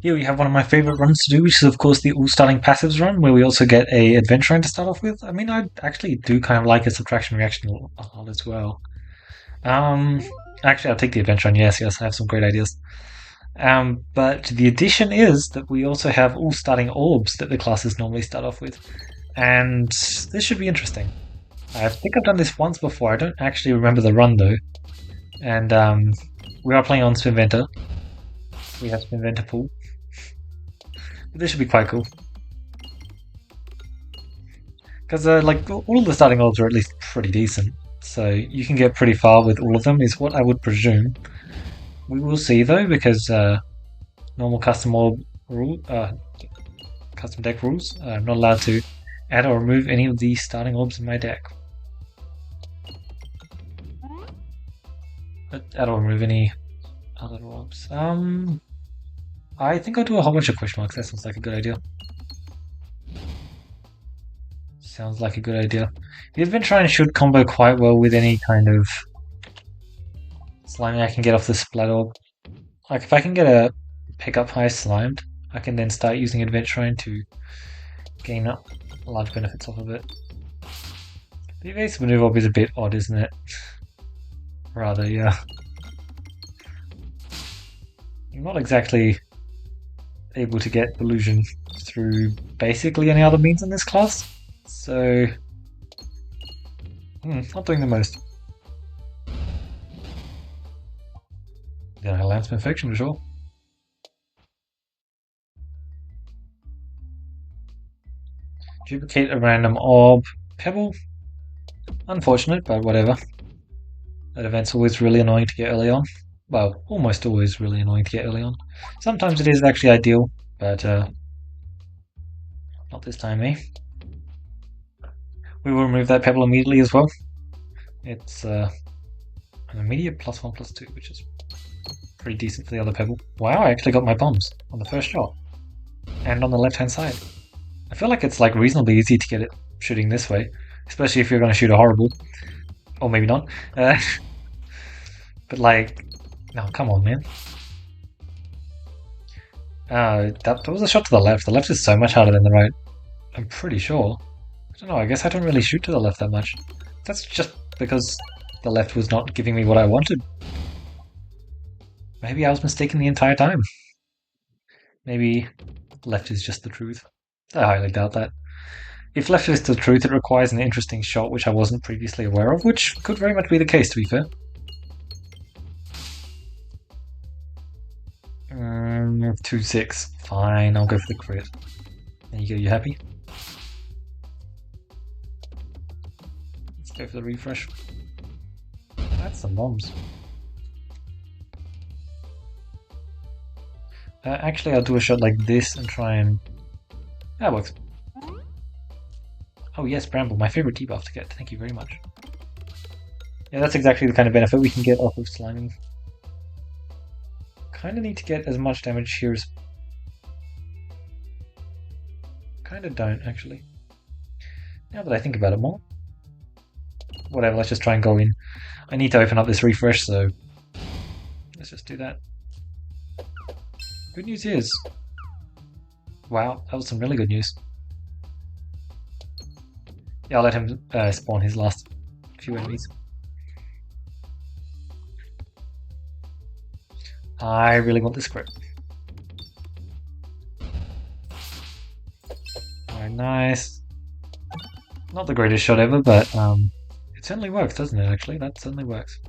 Here we have one of my favorite runs to do, which is of course the all starting passives run, where we also get a Adventurine to start off with. I mean, I actually do kind of like a subtraction reaction a lot as well. Um, Actually, I'll take the Adventurine. Yes, yes, I have some great ideas. But the addition is that we also have all starting orbs that the classes normally start off with, and this should be interesting. I think I've done this once before. I don't actually remember the run though, and we are playing on Spinventer. We have Spinventer pool. But this should be quite cool. Because like all the starting orbs are at least pretty decent, so you can get pretty far with all of them. Is what I would presume. We will see though, because normal custom orb rule, custom deck rules. I'm not allowed to add or remove any of the starting orbs in my deck. Add or remove any other orbs. I think I'll do a whole bunch of question marks. That sounds like a good idea. Sounds like a good idea. The Adventurine should combo quite well with any kind of slime I can get off the Splat Orb. Like, if I can get a pick up high slimed, I can then start using Adventurine to gain up large benefits off of it. The evasive maneuver orb is a bit odd, isn't it? Rather, yeah. I'm not exactly able to get illusion through basically any other means in this class, so not doing the most. Yeah, Lance Perfection for sure. Duplicate a random orb. Pebble? Unfortunate, but whatever. That event's always really annoying to get early on. Well, almost always really annoying to get early on. Sometimes it is actually ideal, but not this time, eh? We will remove that Pebble immediately as well. It's an immediate +1/+2, which is pretty decent for the other Pebble. Wow, I actually got my bombs on the first shot. And on the left-hand side. I feel like it's like reasonably easy to get it shooting this way, especially if you're going to shoot a Horrible. Or maybe not. But like, no, come on, man. That was a shot to the left. The left is so much harder than the right. I'm pretty sure. I don't know, I guess I don't really shoot to the left that much. That's just because the left was not giving me what I wanted. Maybe I was mistaken the entire time. Maybe left is just the truth. I highly doubt that. If left is the truth, it requires an interesting shot which I wasn't previously aware of, which could very much be the case, to be fair. 2-6. Fine, I'll go for the crit. There you go, you happy? Let's go for the refresh. That's some bombs. Actually, I'll do a shot like this and try and... That works. Oh yes, Bramble, my favorite debuff to get. Thank you very much. Yeah, that's exactly the kind of benefit we can get off of sliming. Kinda need to get as much damage here as... Kinda don't, actually. Now that I think about it more. Whatever, let's just try and go in. I need to open up this refresh, so... Let's just do that. Good news is... Wow, that was some really good news. Yeah, I'll let him spawn his last few enemies. I really want this crit. Alright, nice. Not the greatest shot ever, but it certainly works, doesn't it, actually? That certainly works.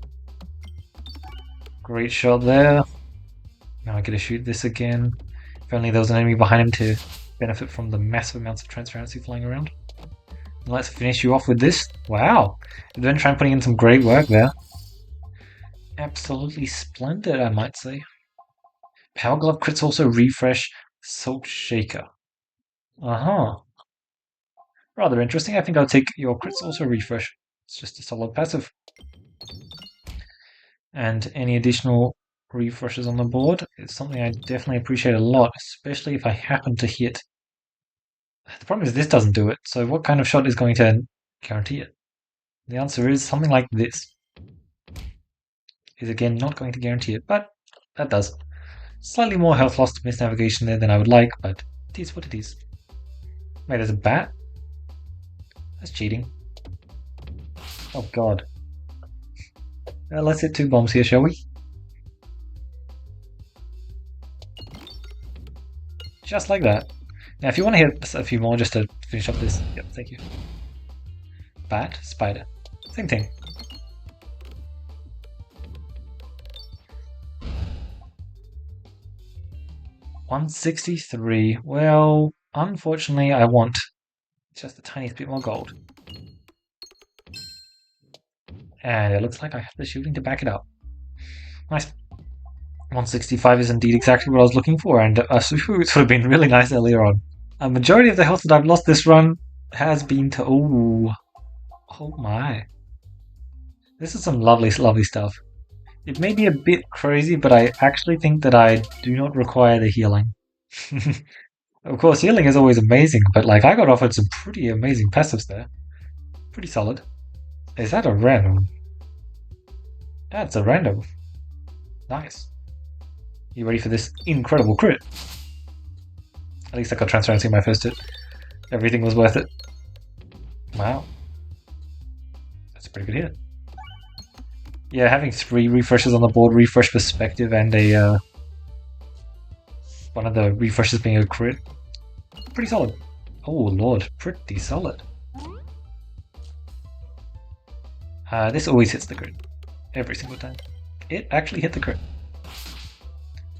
Great shot there. Now I get to shoot this again. If only there was an enemy behind him to benefit from the massive amounts of transparency flying around. And let's finish you off with this. Wow! Adventurine putting in some great work there. Absolutely splendid, I might say. Power Glove crits also refresh Salt Shaker. Uh-huh. Rather interesting. I think I'll take your crits also refresh. It's just a solid passive. And any additional refreshes on the board is something I definitely appreciate a lot, especially if I happen to hit. The problem is this doesn't do it, so what kind of shot is going to guarantee it? The answer is something like this. Is again not going to guarantee it, but that does. Slightly more health loss to miss navigation there than I would like, but it is what it is. Wait, there's a bat? That's cheating. Oh god. Let's hit 2 bombs here, shall we? Just like that. Now, if you want to hit a few more just to finish up this... Yep, thank you. Bat, spider. Same thing. $163. Well, unfortunately, I want just the tiniest bit more gold. And it looks like I have the shooting to back it up. Nice. 165 is indeed exactly what I was looking for, and Sufu would have been really nice earlier on. A majority of the health that I've lost this run has been to... Oh my. This is some lovely, lovely stuff. It may be a bit crazy, but I actually think that I do not require the healing. Of course, healing is always amazing, but like I got offered some pretty amazing passives there. Pretty solid. Is that a random? That's a random. Nice. You ready for this incredible crit? At least I got transparency in my first hit. Everything was worth it. Wow. That's a pretty good hit. Yeah, having 3 refreshes on the board, refresh perspective, and a one of the refreshes being a crit. Pretty solid. Oh lord, pretty solid. This always hits the crit. Every single time. It actually hit the crit.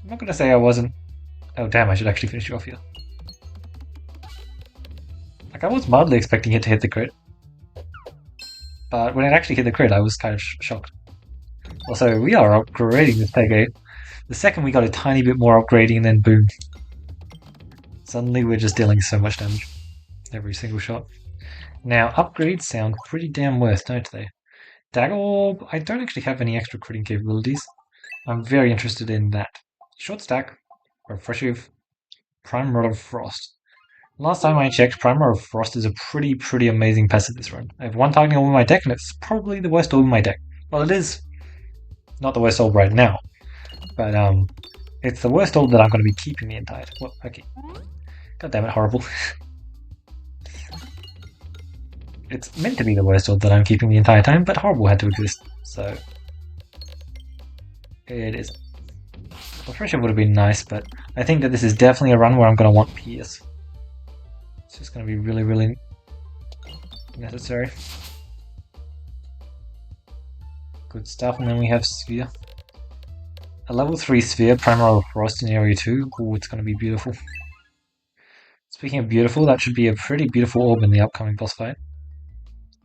I'm not gonna say I wasn't... Oh damn, I should actually finish you off here. Like, I was mildly expecting it to hit the crit. But when it actually hit the crit, I was kind of shocked. Also, we are upgrading this Peg. The second we got a tiny bit more upgrading, and then boom. Suddenly we're just dealing so much damage. Every single shot. Now, upgrades sound pretty damn worth, don't they? Dagger Orb, I don't actually have any extra critting capabilities. I'm very interested in that. Short Stack, Refreshive, Prime Rod of Frost. Last time I checked, Prime Rod of Frost is a pretty amazing passive this run. I have 1 targeting orb in my deck, and it's probably the worst orb in my deck. Well, it is not the worst orb right now, but it's the worst orb that I'm going to be keeping the entire time. Well, okay. God damn it, Horrible. It's meant to be the worst orb that I'm keeping the entire time, but Horrible had to exist, so... It is. Refresher would have been nice, but I think that this is definitely a run where I'm going to want Pierce. It's just going to be really necessary. Good stuff, and then we have Sphere. A level 3 Sphere, Primal Frost in Area 2. Ooh, it's going to be beautiful. Speaking of beautiful, that should be a pretty beautiful orb in the upcoming boss fight.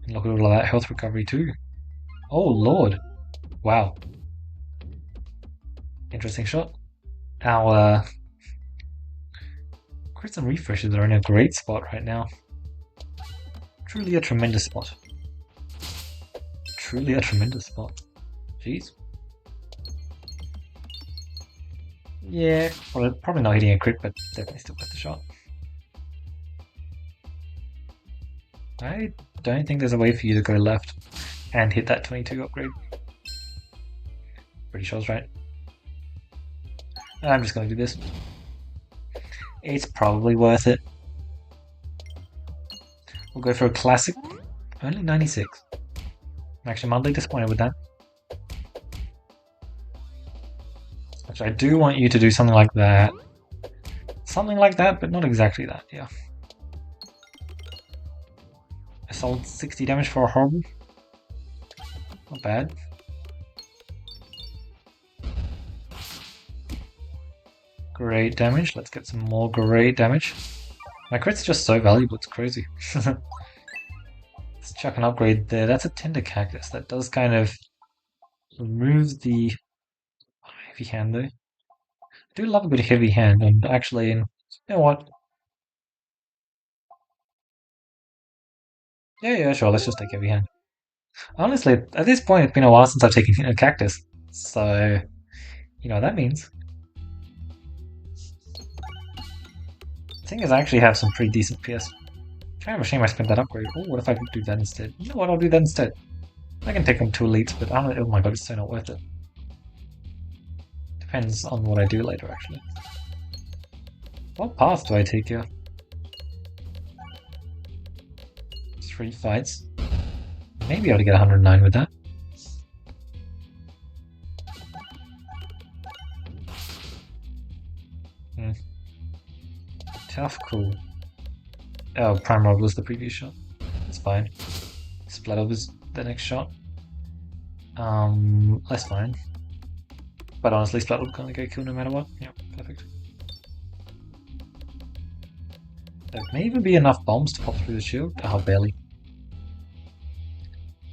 And look at all of that health recovery too. Oh lord. Wow. Interesting shot. Our crits and refreshes are in a great spot right now. Truly a tremendous spot. Truly a tremendous spot. Jeez. Yeah, well, probably not hitting a crit, but definitely still worth the shot. I don't think there's a way for you to go left and hit that 22 upgrade. Pretty sure I was right. I'm just going to do this. It's probably worth it. We'll go for a classic. Only 96. I'm actually mildly disappointed with that. Actually, I do want you to do something like that. Something like that, but not exactly that, yeah. A solid 60 damage for a Horrible. Not bad. Great damage. Let's get some more great damage. My crit's just so valuable, it's crazy. Let's chuck an upgrade there. That's a Tender Cactus. That does kind of remove the heavy hand though. I do love a bit of heavy hand, and actually, you know what? Yeah, sure, let's just take heavy hand. Honestly, at this point, it's been a while since I've taken a cactus, so you know what that means. The thing is, I actually have some pretty decent PS. Kind of a shame I spent that upgrade. Oh, what if I could do that instead? You know what, I'll do that instead. I can take them to elites, but oh my god, it's so not worth it. Depends on what I do later, actually. What path do I take here? 3 fights. Maybe I ought to get 109 with that. Tough, cool. Oh, Prime Rod was the previous shot. That's fine. Splatter was the next shot. That's fine. But honestly, Splatter would gonna get killed no matter what. Yeah, perfect. There may even be enough bombs to pop through the shield. Oh, barely.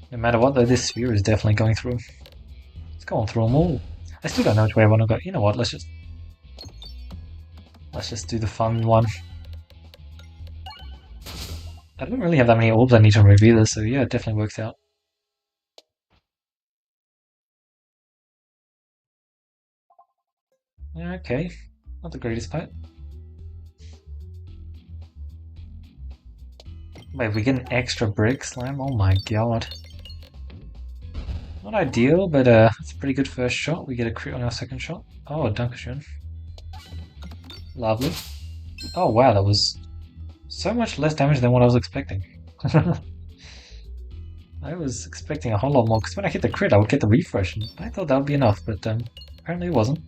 No matter what, though, this sphere is definitely going through. It's going through them all. I still don't know which way I want to go. You know what? Let's just do the fun one. I don't really have that many orbs I need to remove either, so yeah, it definitely works out. Okay, not the greatest fight. Wait, we get an extra brick slam? Oh my god. Not ideal, but it's a pretty good first shot. We get a crit on our second shot. Oh, Dankeschön. Lovely. Oh wow, that was so much less damage than what I was expecting. I was expecting a whole lot more, because when I hit the crit I would get the refresh, and I thought that would be enough, but apparently it wasn't.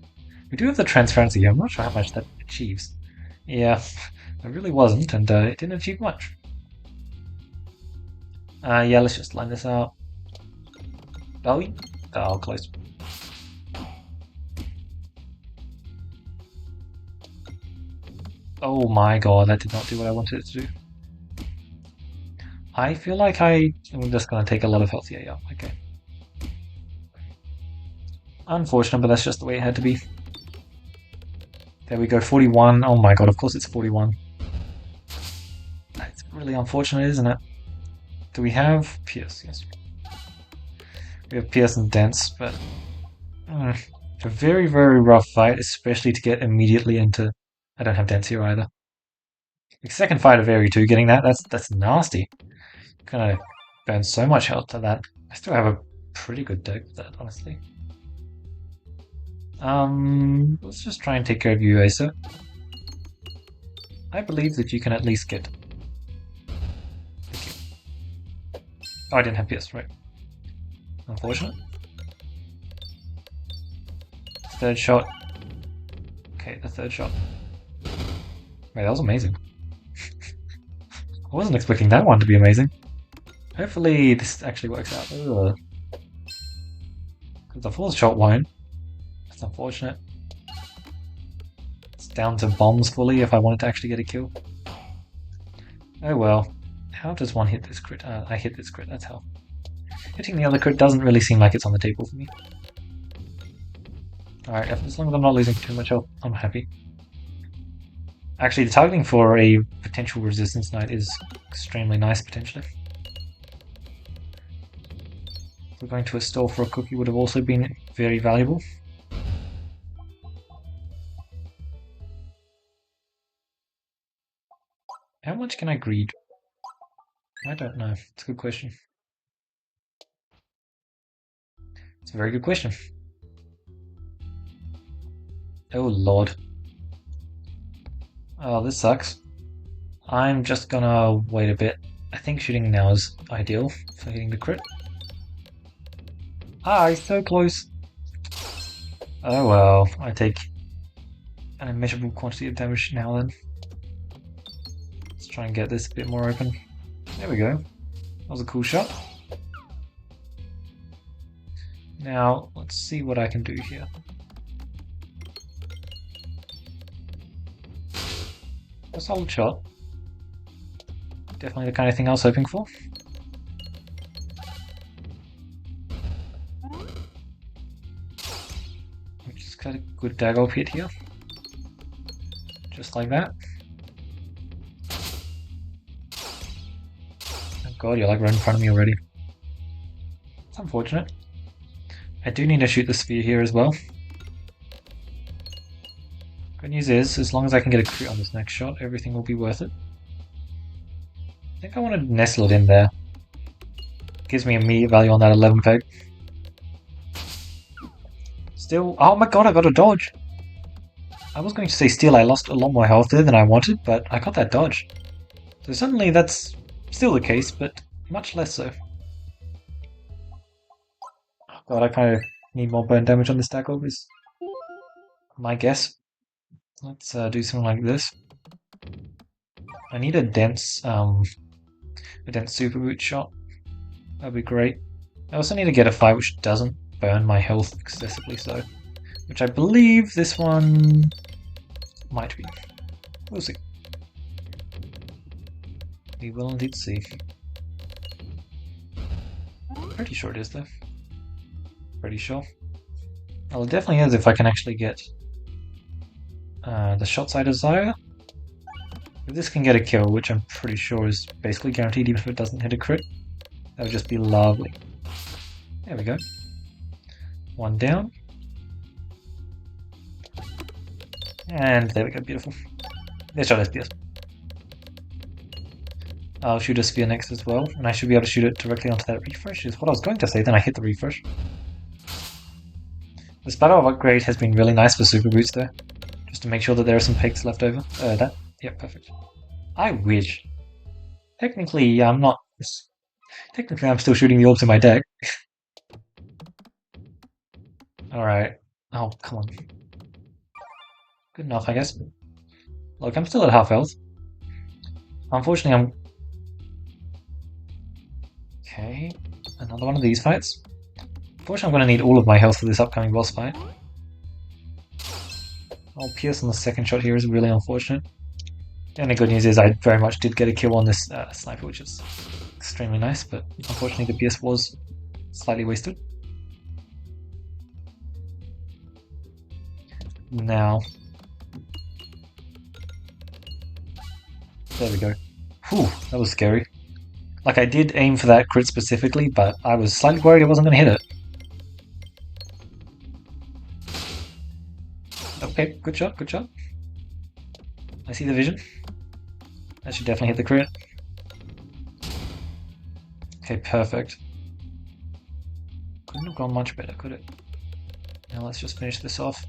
We do have the transparency here, I'm not sure how much that achieves. Yeah, it really wasn't, and it didn't achieve much. Yeah, let's just line this out. Belly? Oh, close. Oh my god, that did not do what I wanted it to do. I feel like I'm just gonna take a lot of health. Yeah, okay. Unfortunate, but that's just the way it had to be. There we go, 41. Oh my god, of course it's 41. That's really unfortunate, isn't it? Do we have Pierce? Yes. We have Pierce and Dense, but a very, very rough fight, especially to get immediately into... I don't have Dense here either. The second fight of Area 2, getting that's nasty. Gonna burn so much health to that. I still have a pretty good deck with that, honestly. Let's just try and take care of you, Acer. I believe that you can at least get... Oh, I didn't have PS, right. Unfortunate. Third shot. Okay, the third shot. Wait, that was amazing. I wasn't expecting that one to be amazing. Hopefully this actually works out. Because the fourth shot won't. That's unfortunate. It's down to bombs fully if I wanted to actually get a kill. Oh well. How does one hit this crit? I hit this crit, that's how. Hitting the other crit doesn't really seem like it's on the table for me. Alright, as long as I'm not losing too much health, I'm happy. Actually, the targeting for a potential resistance knight is extremely nice, potentially. We're going to a store for a cookie would have also been very valuable. How much can I greed? I don't know. It's a good question. It's a very good question. Oh lord. Oh, this sucks. I'm just gonna wait a bit. I think shooting now is ideal for hitting the crit. Ah, he's so close. Oh well, I take an immeasurable quantity of damage now then. Let's try and get this a bit more open. There we go. That was a cool shot. Now, let's see what I can do here. A solid shot. Definitely the kind of thing I was hoping for. Just got a good dagger hit here. Just like that. Oh god, you're like right in front of me already. It's unfortunate. I do need to shoot the sphere here as well. Good news is, as long as I can get a crit on this next shot, everything will be worth it. I think I want to nestle it in there. Gives me immediate value on that 11 peg. Still, oh my god, I got a dodge! I was going to say still I lost a lot more health there than I wanted, but I got that dodge. So suddenly that's still the case, but much less so. Oh god, I kind of need more burn damage on this Daggle, is my guess. Let's do something like this. I need a dense super boot shot. That'd be great. I also need to get a fight which doesn't burn my health excessively so. Which I believe this one might be. We'll see. We will indeed see. Pretty sure it is though. Pretty sure. Well, it definitely is if I can actually get the shots I desire. If this can get a kill, which I'm pretty sure is basically guaranteed even if it doesn't hit a crit, that would just be lovely. There we go. One down. And there we go, beautiful. Let's shot SPS. I'll shoot a spear next as well, and I should be able to shoot it directly onto that refresh, is what I was going to say, then I hit the refresh. This battle of upgrade has been really nice for super boots though, just to make sure that there are some pegs left over. Yeah, perfect. I wish. Technically, I'm not. Technically, I'm still shooting the orbs in my deck. Alright. Oh, come on. Good enough, I guess. Look, I'm still at half health. Unfortunately, I'm... Okay, another one of these fights. Unfortunately, I'm going to need all of my health for this upcoming boss fight. Oh, Pierce on the second shot here is really unfortunate. The only good news is I very much did get a kill on this sniper, which is extremely nice, but unfortunately the Pierce was slightly wasted. Now... There we go. Whew, that was scary. Like, I did aim for that crit specifically, but I was slightly worried I wasn't going to hit it. Okay, good shot, good shot. I see the vision. That should definitely hit the crit. Okay, perfect. Couldn't have gone much better, could it? Now let's just finish this off.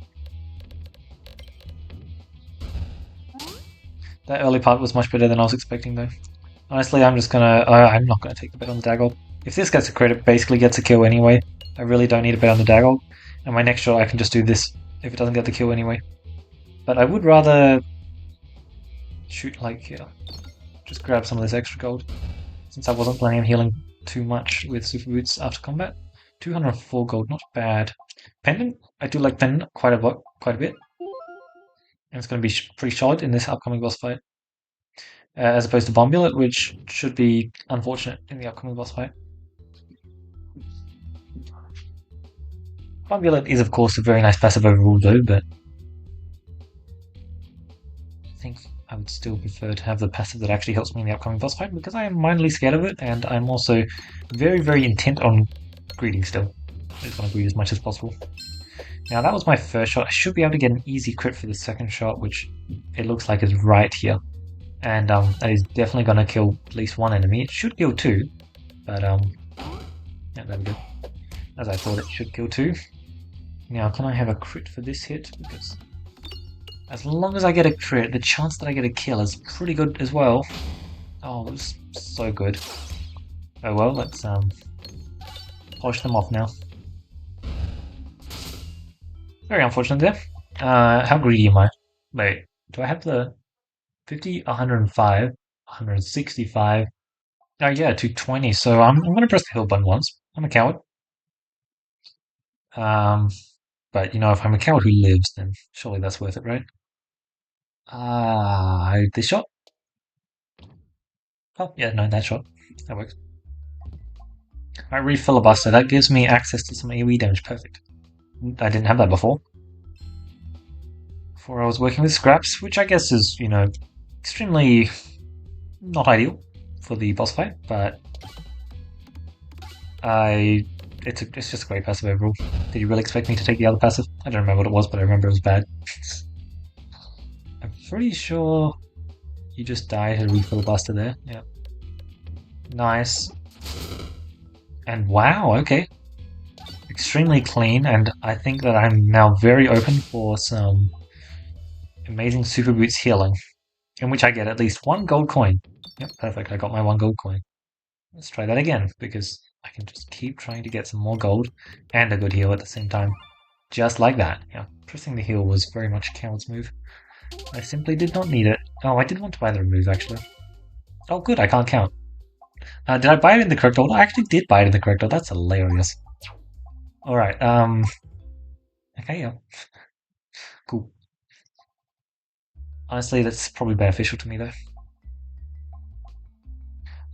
That early part was much better than I was expecting though. Honestly, I'm not gonna take the bet on the Daggle. If this gets a crit, it basically gets a kill anyway. I really don't need a bet on the Daggle. And my next shot I can just do this if it doesn't get the kill anyway. But I would rather shoot like here. Just grab some of this extra gold. Since I wasn't planning on healing too much with super boots after combat. 204 gold, not bad. Pendant, I do like Pendant quite a bit. And it's going to be pretty solid in this upcoming boss fight. As opposed to Bombullet, which should be unfortunate in the upcoming boss fight. Bombullet is of course a very nice passive overall though, but I think I would still prefer to have the passive that actually helps me in the upcoming boss fight because I am mildly scared of it and I'm also very, very intent on greeting still. I just want to greet as much as possible. Now that was my first shot. I should be able to get an easy crit for the second shot, which it looks like is right here. And that is definitely going to kill at least one enemy. It should kill two, but yeah, there we go. As I thought, it should kill two. Now, can I have a crit for this hit? Because as long as I get a crit, the chance that I get a kill is pretty good as well. Oh, it was so good. Oh well, let's polish them off now. Very unfortunate there. How greedy am I? Wait, do I have the 50, 105, 165? Oh yeah, 220. So I'm gonna press the heal button once. I'm a coward. But you know, if I'm a coward who lives, then surely that's worth it, right? This shot? Oh yeah, no, that shot. That works. Alright, re-filibuster. That gives me access to some AoE damage. Perfect. I didn't have that before. Before I was working with scraps, which I guess is, you know, extremely not ideal for the boss fight, but it's just a great passive overall. Did you really expect me to take the other passive? I don't remember what it was, but I remember it was bad. I'm pretty sure you just died to re-filibuster there. Yeah. Nice. And wow, okay. extremely clean, and I think that I'm now very open for some amazing Super Boots healing, in which I get at least one gold coin. Yep, perfect. I got my one gold coin. Let's try that again, because I can just keep trying to get some more gold and a good heal at the same time. Just like that. Yeah, pressing the heal was very much a coward's move. I simply did not need it. Oh, I did want to buy the remove, actually. Oh, good, I can't count. Did I buy it in the correct order? I actually did buy it in the correct order. That's hilarious. Alright, okay, yeah. Cool. Honestly, that's probably beneficial to me, though.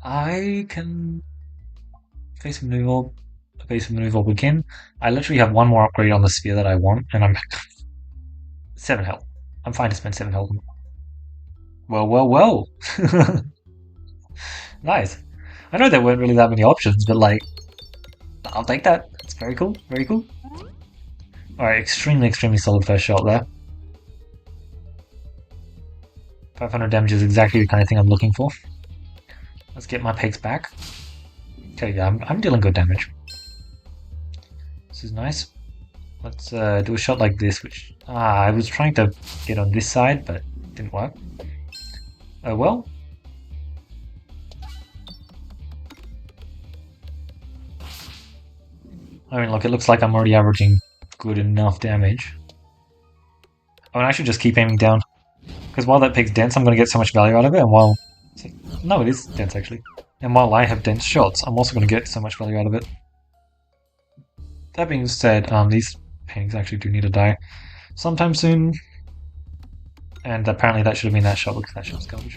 I can face maneuver again. I literally have one more upgrade on the sphere that I want, and I'm 7 health. I'm fine to spend 7 health. Well, well, well. Nice. I know there weren't really that many options, but like, I'll take that. It's very cool, very cool. Alright, extremely solid first shot there. 500 damage is exactly the kind of thing I'm looking for. Let's get my pegs back. Okay, yeah, I'm dealing good damage. This is nice. Let's do a shot like this, which... I was trying to get on this side, but it didn't work. Oh well. I mean, look, it looks like I'm already averaging good enough damage. Oh, and I should just keep aiming down. Because while that pig's dense, I'm going to get so much value out of it, and while... No, it is dense, actually. And while I have dense shots, I'm also going to get so much value out of it. That being said, these paintings actually do need to die sometime soon. And apparently that should have been that shot, because that shot's garbage.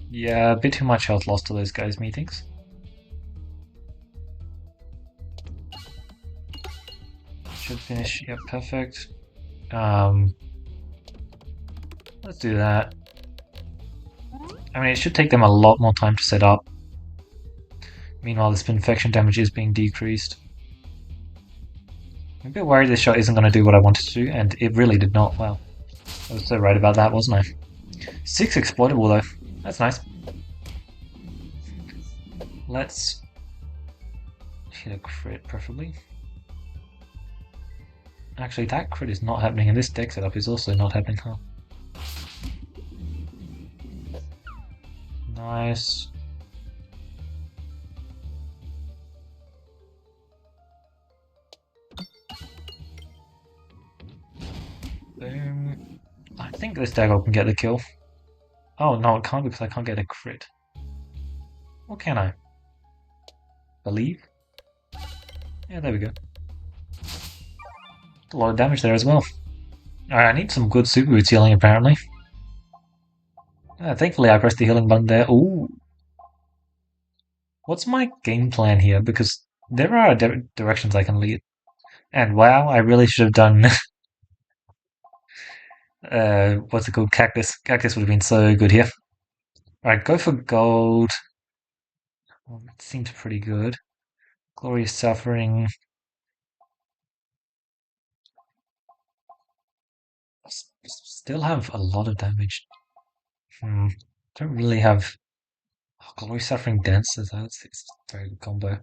Yeah, a bit too much health lost to those guys' meetings. Should finish, yep, perfect. Let's do that. I mean, it should take them a lot more time to set up. Meanwhile, the spin infection damage is being decreased. I'm a bit worried this shot isn't going to do what I wanted to do, and it really did not. Wow. I was so right about that, wasn't I? 6 exploitable though. That's nice. Let's hit a crit, preferably. Actually, that crit is not happening, and this deck setup is also not happening, huh? Nice. Boom. I think this dagger can get the kill. Oh no, it can't because I can't get a crit. Or can I? Believe? Yeah, there we go. A lot of damage there as well. Alright, I need some good super boots healing apparently. Thankfully I pressed the healing button there. Ooh. What's my game plan here? Because there are directions I can lead. And wow, I really should have done... what's it called? Cactus. Cactus would have been so good here. Alright, go for gold. Well, it seems pretty good. Glorious Suffering. Still have a lot of damage. Don't really have... Oh, Glorious Suffering Dense, it's a very good combo.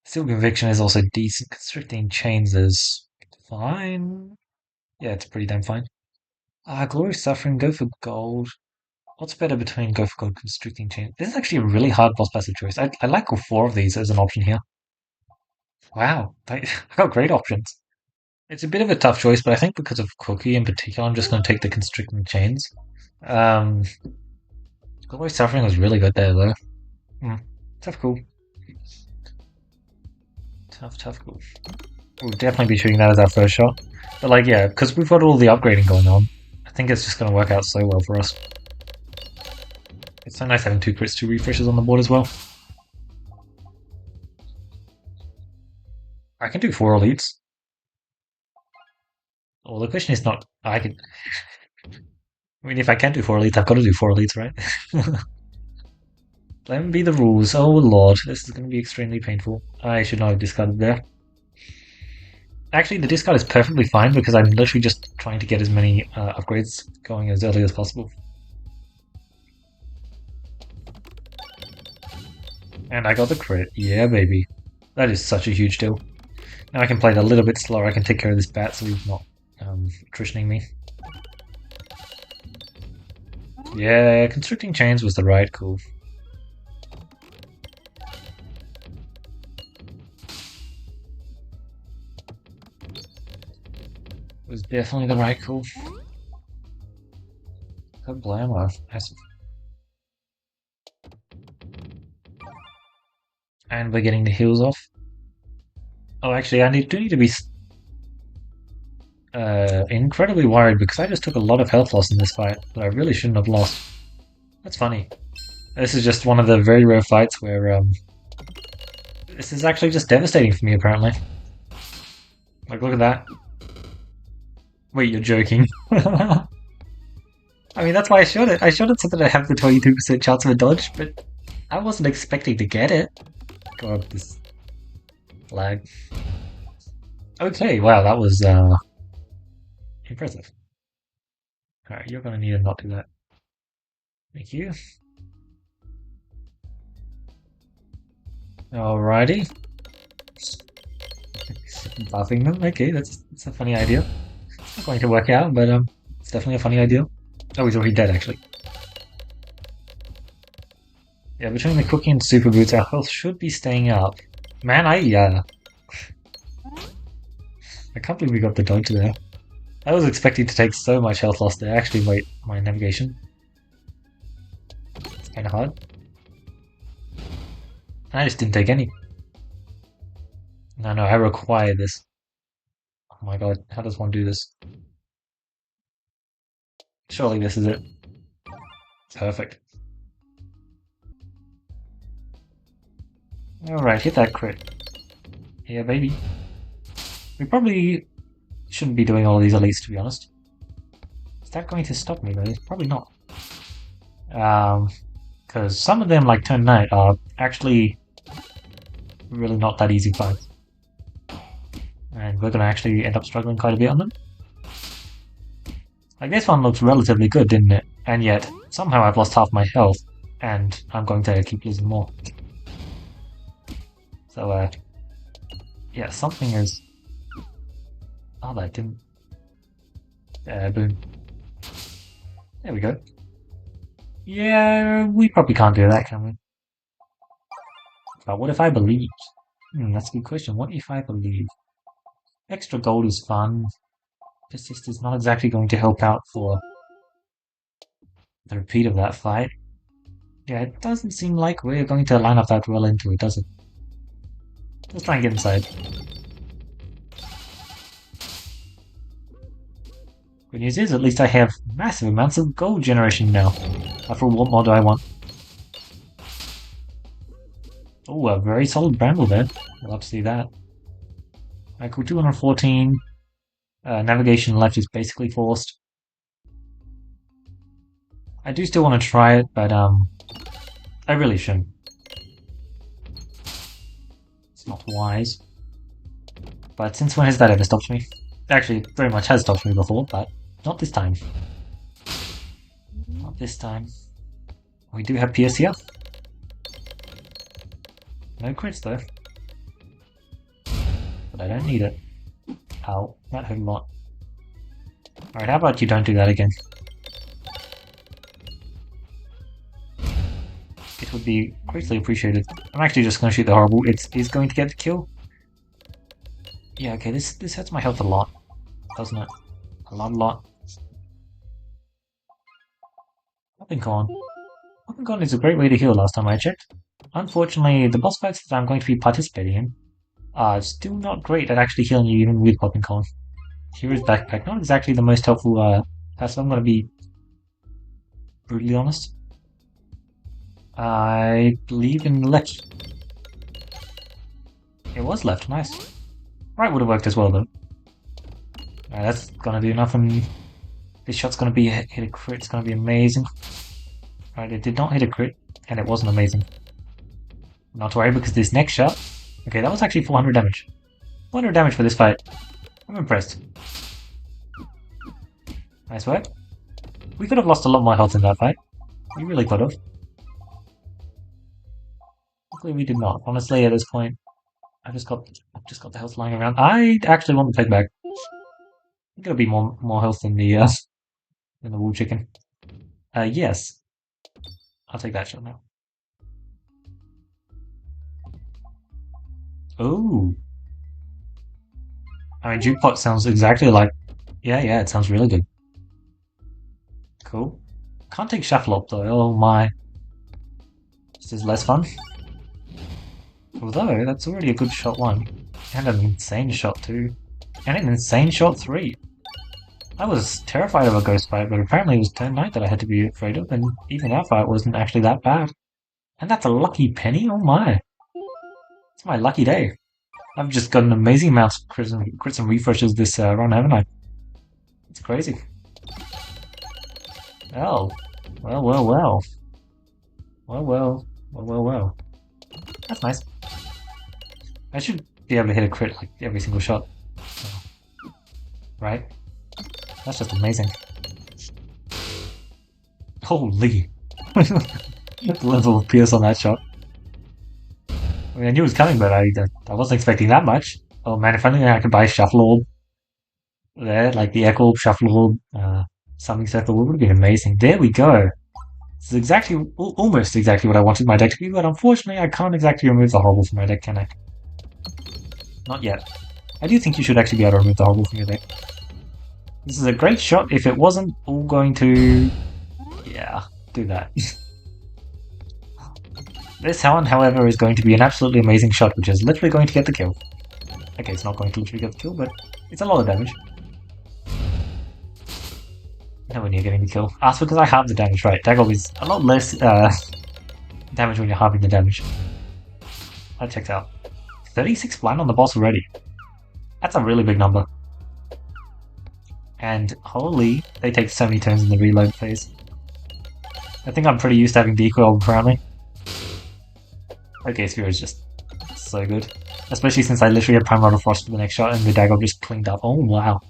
Steel Conviction is also decent. Constricting Chains is fine. Yeah, it's pretty damn fine. Glorious Suffering, go for gold. What's better between go for gold and Constricting Chains? This is actually a really hard boss passive choice. I like all 4 of these as an option here. Wow, I got great options. It's a bit of a tough choice, but I think because of Cookie in particular, I'm just going to take the Constricting Chains. Glorious Suffering was really good there, though. Tough cool. Tough cool. We'll definitely be shooting that as our first shot. But like, yeah, because we've got all the upgrading going on, I think it's just going to work out so well for us. It's so nice having 2 crits, 2 refreshes on the board as well. I can do 4 elites. Well, the question is not... I can... I mean, if I can do 4 elites, I've got to do 4 elites, right? Let them be the rules. Oh lord, this is going to be extremely painful. I should not have discarded there. Actually, the discard is perfectly fine because I'm literally just trying to get as many upgrades going as early as possible. And I got the crit. Yeah, baby. That is such a huge deal. Now I can play it a little bit slower. I can take care of this bat so he's not attritioning me. Yeah, constricting chains was the right call. It was definitely the right call. Don't blame her. And we're getting the heals off. Oh, actually, I do need to be incredibly worried because I just took a lot of health loss in this fight that I really shouldn't have lost. That's funny. This is just one of the very rare fights where this is actually just devastating for me, apparently. Like, look at that. Wait, you're joking. I mean, that's why I shot it. I shot it so that I have the 22% chance of a dodge, but I wasn't expecting to get it. God, this lag. Okay, wow, that was impressive. Alright, you're gonna need to not do that. Thank you. Alrighty. Buffing them, okay, that's a funny idea. It's not going to work out, but it's definitely a funny idea. Oh, he's already dead, actually. Yeah, between the cookie and super boots, our health should be staying up. Man, I can't believe we got the dodge there. I was expecting to take so much health loss there. Actually, wait, my navigation. It's kind of hard. I just didn't take any. No, I require this. Oh my god, how does one do this? Surely this is it. Perfect. Alright, hit that crit. Yeah, baby. We probably shouldn't be doing all of these elites, to be honest. Is that going to stop me, though? Probably not. Because some of them, like Turn Knight, are actually really not that easy fights. And we're going to actually end up struggling quite a bit on them. Like, this one looks relatively good, didn't it? And yet, somehow I've lost half my health, and I'm going to keep losing more. So, yeah, something is... Oh, that didn't... boom. There we go. Yeah, we probably can't do that, can we? But what if I believe? That's a good question. What if I believe? Extra gold is fun. Persist is not exactly going to help out for the repeat of that fight. Yeah, it doesn't seem like we're going to line up that well into it, does it? Let's try and get inside. Good news is, at least I have massive amounts of gold generation now. After all, what mod do I want? Oh, a very solid bramble there. I'd love to see that. Alright, cool, 214. Navigation left is basically forced. I do still want to try it, but I really shouldn't. It's not wise. But since when has that ever stopped me? Actually, very much has stopped me before, but not this time. Not this time. We do have PS here. No crits though. But I don't need it. Ow, that hurt a lot. Alright, how about you don't do that again? It would be greatly appreciated. I'm actually just going to shoot the Horrible. It is going to get the kill. Yeah, okay, this hurts my health a lot, doesn't it? A lot. Popping Corn. Popping Corn is a great way to heal last time I checked. Unfortunately, the boss fights that I'm going to be participating in are still not great at actually healing you even with Popping Corn. Here is Backpack. Not exactly the most helpful passive, I'm going to be brutally honest. I believe in left. It was left, nice. Right would have worked as well though. Alright, that's gonna do nothing. This shot's gonna be hit a crit, it's gonna be amazing. Alright, it did not hit a crit, and it wasn't amazing. Not to worry because this next shot... Okay, that was actually 400 damage. 400 damage for this fight. I'm impressed. Nice work. We could have lost a lot more health in that fight. We really could have. Luckily we did not. Honestly, at this point, I've just got the health lying around. I actually want the peg back. I'm gonna be more health than the wool chicken. Yes. I'll take that shot now. Oh. I mean, jukepot sounds exactly like. Yeah, it sounds really good. Cool. Can't take shuffle up though. Oh my. This is less fun. Although that's already a good shot one, and an insane shot two, and an insane shot three. I was terrified of a ghost fight, but apparently it was turn 9 that I had to be afraid of, and even that fight wasn't actually that bad. And that's a lucky penny? Oh my. It's my lucky day. I've just got an amazing amount of crits and refreshes this run, haven't I? It's crazy. Oh. Well. Well. That's nice. I should be able to hit a crit like every single shot. Right? That's just amazing. Holy! The level of Pierce on that shot. I mean, I knew it was coming, but I wasn't expecting that much. Oh man, if only I could buy Shuffle Orb there, like the Echo Orb, Shuffle Orb, Summoning Circle, would have been amazing. There we go. This is exactly, almost exactly what I wanted my deck to be, but unfortunately I can't exactly remove the Horrible from my deck, can I? Not yet. I do think you should actually be able to remove the Horrible from your deck. This is a great shot if it wasn't all going to... yeah, do that. This one, however, is going to be an absolutely amazing shot, which is literally going to get the kill. Okay, it's not going to literally get the kill, but it's a lot of damage. Nowhere near getting the kill. Ah, it's because I halved the damage, right. Dagob is a lot less damage when you're halving the damage. That checks out. 36 blind on the boss already. That's a really big number. And holy, they take so many turns in the reload phase. I think I'm pretty used to having decoy apparently. Okay, Sphere is just so good. Especially since I literally had Prime Rod of Frost for the next shot and the Dagob just cleaned up. Oh wow.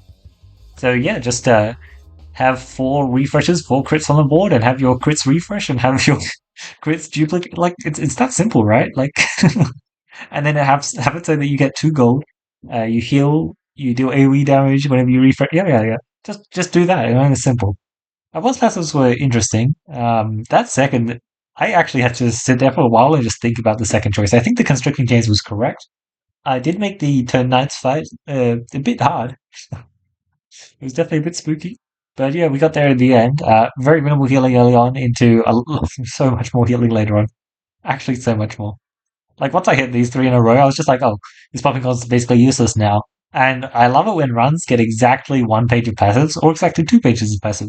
So yeah, just have 4 refreshes, 4 crits on the board, and have your crits refresh and have your crits duplicate. Like, it's that simple, right? Like, and then have it so that you get 2 gold, you heal, you do AoE damage whenever you refresh. Yeah. Just do that, it's simple. Boss battles were interesting. That second, I actually had to sit there for a while and just think about the second choice. I think the Constricting Chains was correct. I did make the turn 9 fight a bit hard. It was definitely a bit spooky. But yeah, we got there in the end. Very minimal healing early on into so much more healing later on. Actually, so much more. Like, once I hit these 3 in a row, I was just like, oh, this popping cost is basically useless now. And I love it when runs get exactly 1 page of passives, or exactly 2 pages of passives.